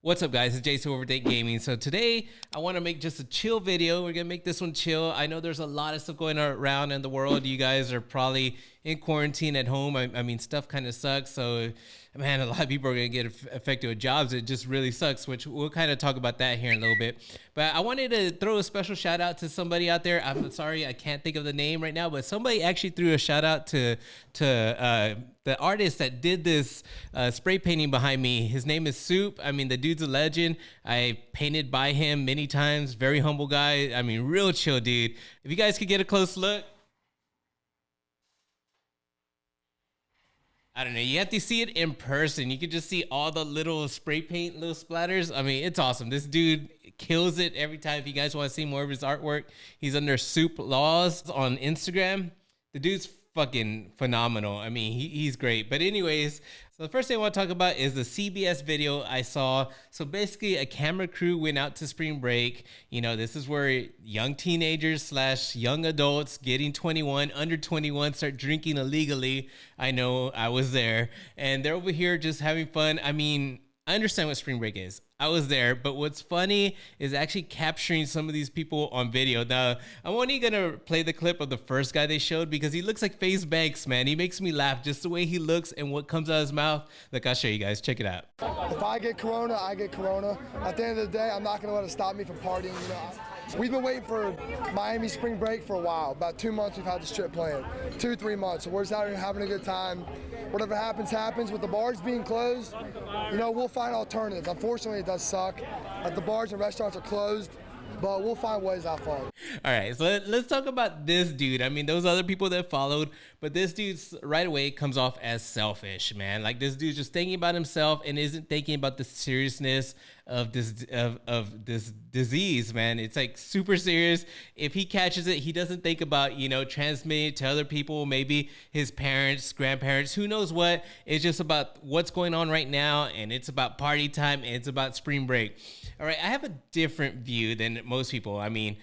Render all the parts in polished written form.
What's up, guys? It's Jason over Date Gaming. So today I want to make just a chill video. We're gonna make this one chill. I know there's a lot of stuff going around in the world. You guys are probably in quarantine at home. I mean, stuff kind of sucks. So, man, a lot of people are gonna get affected with jobs. It just really sucks. Which we'll kind of talk about that here in a little bit. But I wanted to throw a special shout out to somebody out there. I'm sorry I can't think of the name right now, but somebody actually threw a shout out to the artist that did this spray painting behind me. His name is Soup. I mean, the dude's a legend. I painted by him many times. Very humble guy. I mean, real chill dude. If you guys could get a close look. I don't know. You have to see it in person. You could just see all the little spray paint, little splatters. I mean, it's awesome. This dude kills it every time. If you guys want to see more of his artwork, he's under Soup Laws on Instagram. The dude's fucking phenomenal. I mean, he's great. But anyways, so the first thing I want to talk about is the CBS video I saw. So basically a camera crew went out to spring break. You know, this is where young teenagers slash young adults getting 21, under 21 start drinking illegally. I know, I was there. And they're over here just having fun. I mean, I understand what spring break is. I was there, but what's funny is actually capturing some of these people on video. Now, I'm only gonna play the clip of the first guy they showed because he looks like FaZe Banks, man. He makes me laugh just the way he looks and what comes out of his mouth. Look, I'll show you guys. Check it out. If I get corona, I get corona. At the end of the day, I'm not gonna let it stop me from partying. You know, we've been waiting for Miami spring break for a while. About 2 months we've had this trip planned. 2-3 months. So we're just out here having a good time. Whatever happens, happens. With the bars being closed, you know, we'll find alternatives. Unfortunately, it does suck that the bars and restaurants are closed, but we'll find ways out for it. All right, so let's talk about this dude. I mean, those other people that followed, but this dude's right away comes off as selfish, man. Like this dude's just thinking about himself and isn't thinking about the seriousness of this disease, man. It's like super serious. If he catches it, he doesn't think about, you know, transmitting it to other people, maybe his parents, grandparents, who knows what. It's just about what's going on right now, and it's about party time, and it's about spring break. All right, I have a different view than most people. I mean,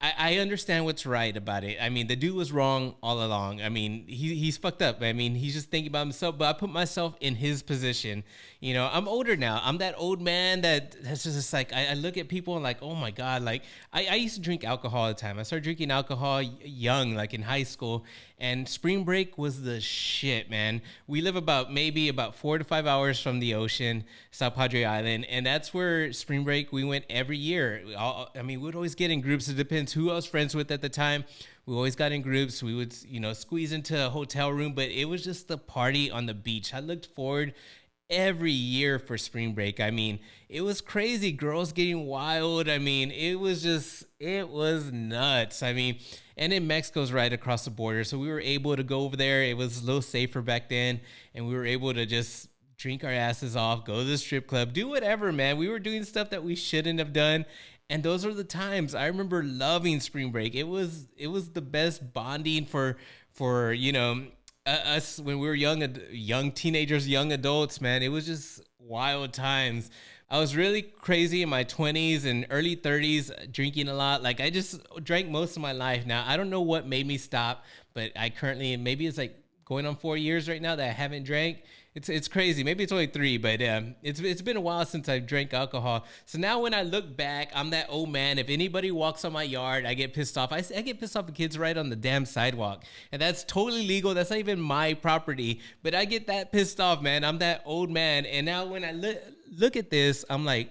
I understand what's right about it. I mean, the dude was wrong all along. I mean, he's fucked up. I mean, he's just thinking about himself, but I put myself in his position. You know, I'm older now. I'm that old man that's just like, I look at people and like, oh my God, like I used to drink alcohol all the time. I started drinking alcohol young, like in high school, and spring break was the shit, man. We live maybe about 4 to 5 hours from the ocean, South Padre Island, and that's where spring break, we went every year. I mean, we'd always get in groups. It depends who I was friends with at the time. We always got in groups. We would, you know, squeeze into a hotel room, but it was just the party on the beach. I looked forward every year for spring break. I mean, it was crazy. Girls getting wild. I mean, it was nuts. I mean, and then Mexico's right across the border. So we were able to go over there. It was a little safer back then. And we were able to just drink our asses off, go to the strip club, do whatever, man. We were doing stuff that we shouldn't have done. And those are the times I remember loving spring break. It was the best bonding for you know, us when we were young teenagers, young adults, man. It was just wild times. I was really crazy in my 20s and early 30s, drinking a lot. Like I just drank most of my life. Now, I don't know what made me stop, but I currently, maybe it's like going on 4 years right now that I haven't drank. It's crazy. Maybe it's only 3, but it's been a while since I've drank alcohol. So now when I look back, I'm that old man. If anybody walks on my yard, I get pissed off. I get pissed off at kids right on the damn sidewalk. And that's totally legal. That's not even my property. But I get that pissed off, man. I'm that old man. And now when I look at this, I'm like,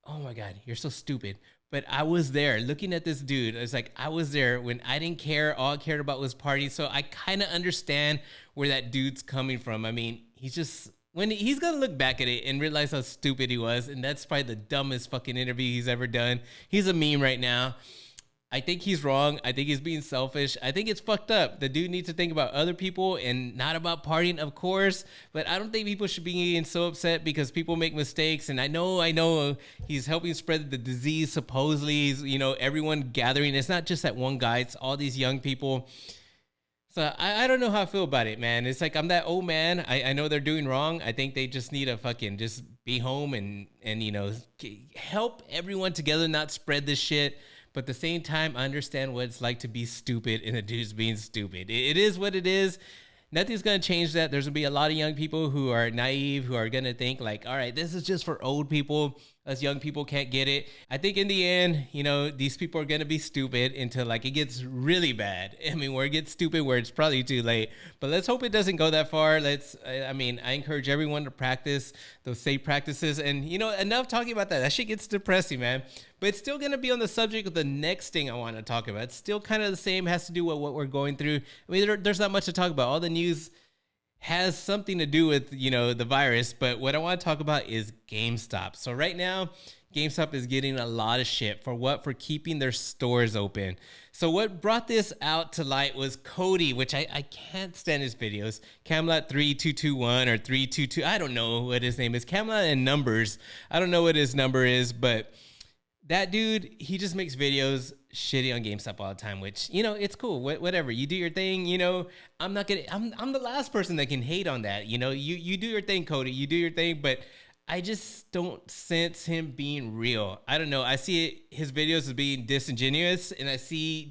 oh my God, you're so stupid. But I was there looking at this dude. It's like I was there when I didn't care. All I cared about was partying. So I kind of understand where that dude's coming from. I mean, he's going to look back at it and realize how stupid he was. And that's probably the dumbest fucking interview he's ever done. He's a meme right now. I think he's wrong. I think he's being selfish. I think it's fucked up. The dude needs to think about other people and not about partying, of course. But I don't think people should be getting so upset because people make mistakes. And I know he's helping spread the disease. Supposedly, he's, you know, everyone gathering. It's not just that one guy. It's all these young people. So I don't know how I feel about it, man. It's like I'm that old man. I know they're doing wrong. I think they just need to fucking just be home and you know, help everyone together, not spread this shit. But at the same time, I understand what it's like to be stupid and the dude's being stupid. It is what it is. nothing's going to change that. There's going to be a lot of young people who are naive, who are going to think like, all right, this is just for old people. Us young people can't get it. I think in the end, these people are going to be stupid until like it gets really bad. I mean, where it gets stupid, where it's probably too late. But let's hope it doesn't go that far. I encourage everyone to practice those safe practices. And, enough talking about that. That shit gets depressing, man. But it's still going to be on the subject of the next thing I want to talk about. It's still kind of the same, has to do with what we're going through. I mean, there's not much to talk about. All the news has something to do with, the virus. But what I want to talk about is GameStop. So right now, GameStop is getting a lot of shit for what? For keeping their stores open. So what brought this out to light was Cody, which I can't stand his videos. Camelot 3221 or 322. I don't know what his name is. Camelot in numbers. I don't know what his number is, but that dude, he just makes videos shitty on GameStop all the time, which, it's cool. Whatever. You do your thing, I'm the last person that can hate on that. You do your thing, Cody. You do your thing, but I just don't sense him being real. I don't know. I see his videos as being disingenuous, and I see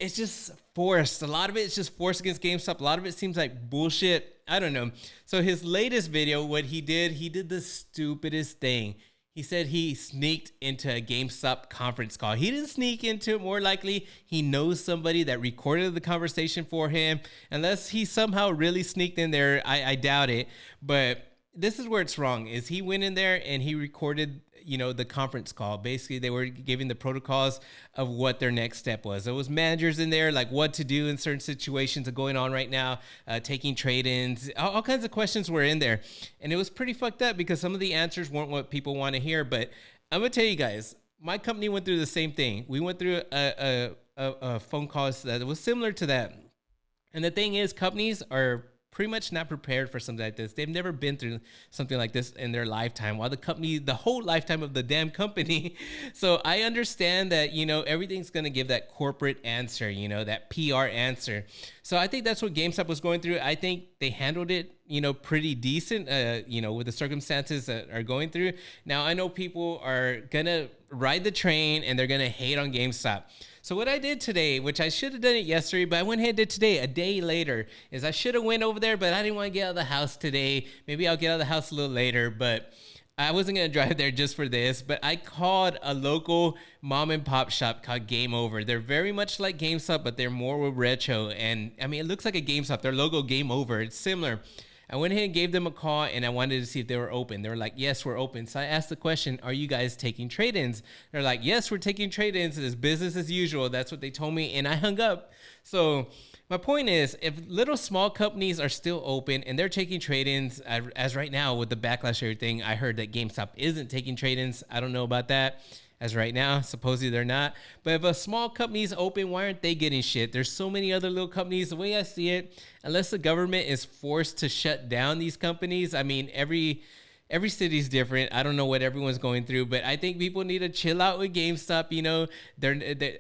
it's just forced. A lot of it is just forced against GameStop. A lot of it seems like bullshit. I don't know. So his latest video, what he did the stupidest thing. He said he sneaked into a GameStop conference call. He didn't sneak into it. More likely, he knows somebody that recorded the conversation for him. Unless he somehow really sneaked in there, I doubt it. But this is where it's wrong, is he went in there and he recorded, the conference call. Basically, they were giving the protocols of what their next step was. There was managers in there, like what to do in certain situations going on right now, taking trade-ins, all kinds of questions were in there. And it was pretty fucked up because some of the answers weren't what people want to hear. But I'm going to tell you guys, my company went through the same thing. We went through a phone call that was similar to that. And the thing is, companies are pretty much not prepared for something like this. They've never been through something like this in their lifetime, while the whole lifetime of the damn company. So I understand that, everything's going to give that corporate answer, that PR answer. So I think that's what GameStop was going through. I think they handled it, pretty decent, with the circumstances that are going through. Now, I know people are going to ride the train and they're going to hate on GameStop. So what I did today, which I should have done it yesterday, but I went ahead and did today, a day later, is I should have went over there, but I didn't want to get out of the house today. Maybe I'll get out of the house a little later, but I wasn't going to drive there just for this. But I called a local mom and pop shop called Game Over. They're very much like GameStop, but they're more retro. And I mean, it looks like a GameStop. Their logo, Game Over, it's similar. I went ahead and gave them a call, and I wanted to see if they were open. They were like, yes, we're open. So I asked the question, are you guys taking trade-ins? They're like, yes, we're taking trade-ins. It's business as usual. That's what they told me, and I hung up. So my point is, if little small companies are still open and they're taking trade-ins, as right now with the backlash and everything, I heard that GameStop isn't taking trade-ins. I don't know about that. As right now, supposedly they're not. But if a small company is open, why aren't they getting shit? There's so many other little companies. The way I see it, unless the government is forced to shut down these companies, I mean, every city is different. I don't know what everyone's going through, but I think people need to chill out with GameStop.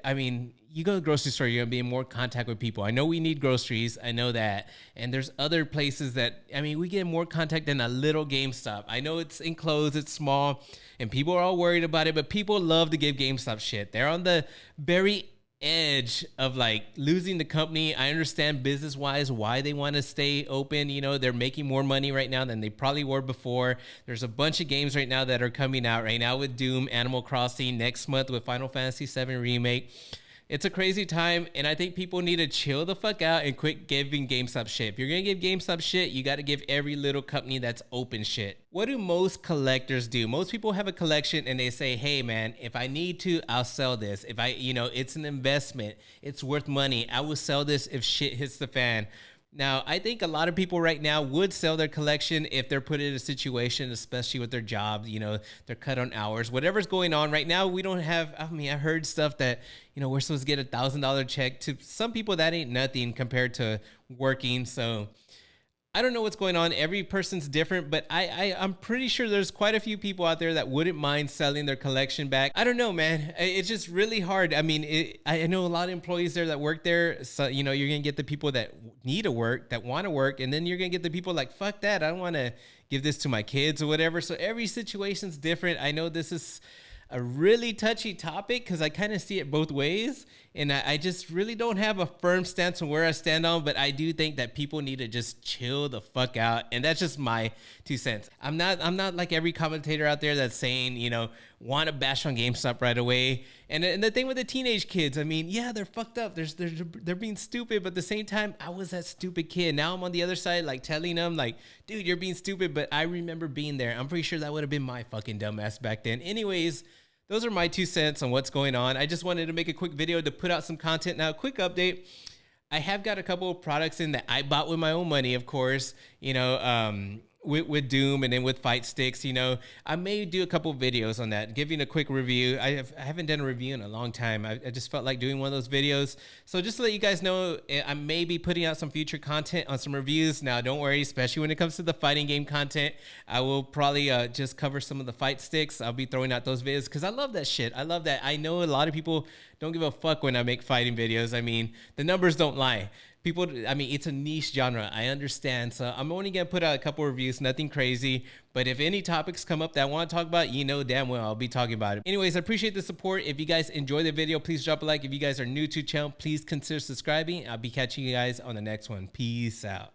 I mean, you go to the grocery store, you're going to be in more contact with people. I know we need groceries. I know that. And there's other places that, I mean, we get more contact than a little GameStop. I know it's enclosed, it's small, and people are all worried about it, but people love to give GameStop shit. They're on the very edge of like losing the company. I understand business wise why they want to stay open. They're making more money right now than they probably were before. There's a bunch of games right now that are coming out right now with Doom, Animal Crossing, next month with Final Fantasy VII Remake. It's a crazy time, and I think people need to chill the fuck out and quit giving GameStop shit. If you're going to give GameStop shit, you got to give every little company that's open shit. What do most collectors do? Most people have a collection, and they say, hey, man, if I need to, I'll sell this. If it's an investment. It's worth money. I will sell this if shit hits the fan. Now, I think a lot of people right now would sell their collection if they're put in a situation, especially with their jobs, they're cut on hours, whatever's going on right now. We don't have, I heard stuff that, we're supposed to get $1,000 check. To some people, that ain't nothing compared to working. So I don't know what's going on. Every person's different, but I'm pretty sure there's quite a few people out there that wouldn't mind selling their collection back. I don't know, man. It's just really hard. I mean, I know a lot of employees there that work there. So, you're going to get the people that need to work, that want to work. And then you're going to get the people like, fuck that. I don't want to give this to my kids or whatever. So every situation's different. I know this is a really touchy topic because I kind of see it both ways. And I just really don't have a firm stance on where I stand on, but I do think that people need to just chill the fuck out. And that's just my 2 cents. I'm not like every commentator out there that's saying, you know, want to bash on GameStop right away. And the thing with the teenage kids, I mean, yeah, they're fucked up. They're being stupid, but at the same time, I was that stupid kid. Now I'm on the other side, like telling them, like, dude, you're being stupid. But I remember being there. I'm pretty sure that would have been my fucking dumbass back then. Anyways, those are my 2 cents on what's going on. I just wanted to make a quick video to put out some content. Now, quick update. I have got a couple of products in that I bought with my own money, of course, you know, with Doom and then with Fight Sticks. You know, I may do a couple of videos on that, giving a quick review. I haven't done a review in a long time. I just felt like doing one of those videos. So just to let you guys know, I may be putting out some future content on some reviews. Now, don't worry, especially when it comes to the fighting game content, I will probably just cover some of the Fight Sticks. I'll be throwing out those videos because I love that shit. I love that. I know a lot of people don't give a fuck when I make fighting videos. I mean, the numbers don't lie. People, I mean, it's a niche genre. I understand. So I'm only going to put out a couple reviews, nothing crazy. But if any topics come up that I want to talk about, you know damn well I'll be talking about it. Anyways, I appreciate the support. If you guys enjoy the video, please drop a like. If you guys are new to the channel, please consider subscribing. I'll be catching you guys on the next one. Peace out.